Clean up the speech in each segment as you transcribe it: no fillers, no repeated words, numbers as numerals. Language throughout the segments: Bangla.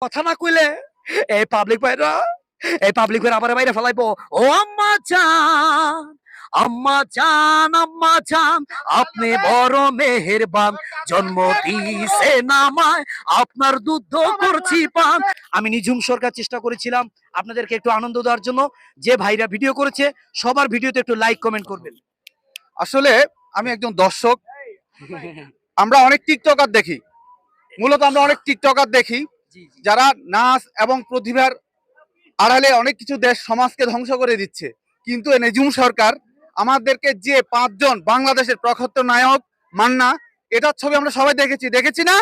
কথা না কইলে এই পাবলিক ভাইরা আবার বাইরে ফেলাইবো। ও আম্মা জান, আম্মা জান, আম্মা জান, আপনি বড় মেহেরবান, জন্ম দিয়েছেন আমায়, আপনার দুধ করছি পান। আমি নিঝুম সরকার চেষ্টা করেছিলাম আপনাদেরকে একটু আনন্দ দেওয়ার জন্য। যে ভাইরা ভিডিও করেছে সবার ভিডিওতে একটু লাইক কমেন্ট করবেন। আসলে আমি একজন দর্শক, আমরা অনেক টিকটকার দেখি, মূলত আমরা অনেক টিকটকার দেখি যারা নাচ এবং প্রতিভার আড়ালে অনেক কিছু দেশ সমাজকে ধ্বংস করে দিচ্ছে। কিন্তু এই নিঝুম সরকার আমাদেরকে যে 5 জন বাংলাদেশের প্রখ্যাত নায়ক মান্না, এটার ছবি আমরা সবাই দেখেছি না?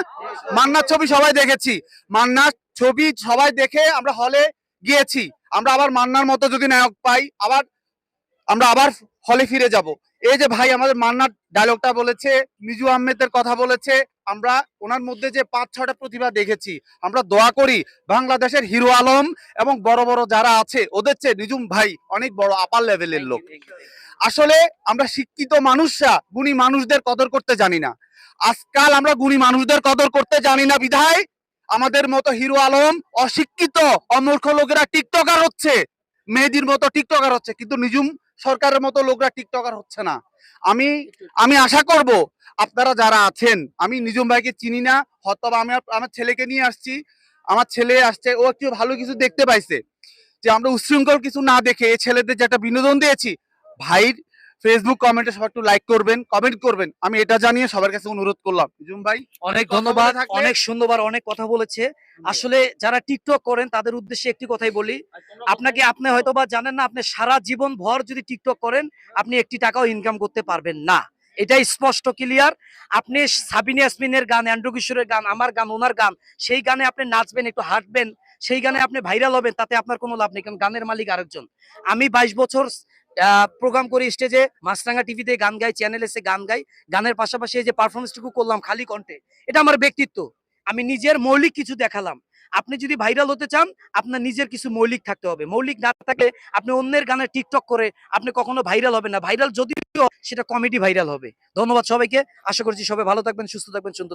মান্নার ছবি সবাই দেখেছি, মান্নার ছবি সবাই দেখে আমরা হলে গিয়েছি। আমরা আবার মান্নার মতো যদি নায়ক পাই আমরা আবার হলে ফিরে যাব। এই যে ভাই আমাদের মান্নার ডায়লগটা বলেছে, মিজু আহমেদের কথা বলেছে, আমরা ওনার মধ্যে যে 5-6টা প্রতিভা দেখেছি। আমরা দোয়া করি বাংলাদেশের হিরো আলম এবং বড় বড় যারা আছে ওদের চেয়ে নিঝুম ভাই অনেক বড় আপার লেভেলের লোক। আসলে আমরা শিক্ষিত মানুষরা গুণী মানুষদের কদর করতে জানি না। আজকাল আমরা গুণী মানুষদের কদর করতে জানি না বিধায় আমাদের মতো হিরো আলম অশিক্ষিত অমূর্খ লোকেরা টিকটকার হচ্ছে, মেহেদির মতো টিকটকার হচ্ছে, কিন্তু নিঝুম সরকারের মতো লোকরা টিকটকার হচ্ছে না। আমি আশা করব আপনারা যারা আছেন, আমি নিঝুম ভাইকে চিনি না, হয়তো আমি আমার ছেলেকে নিয়ে আসছি, আমার ছেলে আসছে, ও একটু ভালো কিছু দেখতে পাইছে, যে আমরা উচ্ছৃঙ্খল কিছু না দেখে এই ছেলেদের যে একটা বিনোদন দিয়েছি। ভাইর ফেসবুক কমেন্টে সবাই একটু লাইক করবেন, কমেন্ট করবেন, আমি এটা জানিয়ে সবার কাছে অনুরোধ করলাম। নিঝুম ভাই অনেক ধন্যবাদ, অনেক সুন্দরবার অনেক কথা বলেছে। আসলে যারা টিকটক করেন তাদের উদ্দেশ্যে একটি কথাই বলি, আপনি হয়তো বা জানেন না, আপনি সারা জীবন ভর যদি টিকটক করেন আপনি একটি টাকাও ইনকাম করতে পারবেন না, এটাই স্পষ্ট ক্লিয়ার। আপনি সাবিনা ইয়াসমিনের গান, অ্যান্ড্রু কিশোরের গান, আমার গান, ওনার গান, সেই গানে আপনি নাচবেন, একটু হাঁটবেন, সেই গানে আপনি ভাইরাল হবেন, তাতে আপনার কোনো লাভ নেই, কারণ গানের মালিক আরেকজন। আমি 22 বছর প্রোগ্রাম করি স্টেজে, মাছরাঙ্গা টিভিতে গান গাই, চ্যানেল এসে গান গাই, গানের পাশাপাশি এই যে পারফরমেন্সটুকু করলাম খালি কণ্ঠে, এটা আমার ব্যক্তিত্ব, আমি নিজের মৌলিক কিছু দেখালাম। আপনি যদি ভাইরাল হতে চান আপনার নিজের কিছু মৌলিক থাকতে হবে, মৌলিক না থাকলে আপনি অন্যের গানে টিকটক করে আপনি কখনো ভাইরাল হবে না। ভাইরাল যদিও সেটা কমেডি ভাইরাল হবে। ধন্যবাদ সবাইকে, আশা করছি সবাই ভালো থাকবেন, সুস্থ থাকবেন, সুন্দর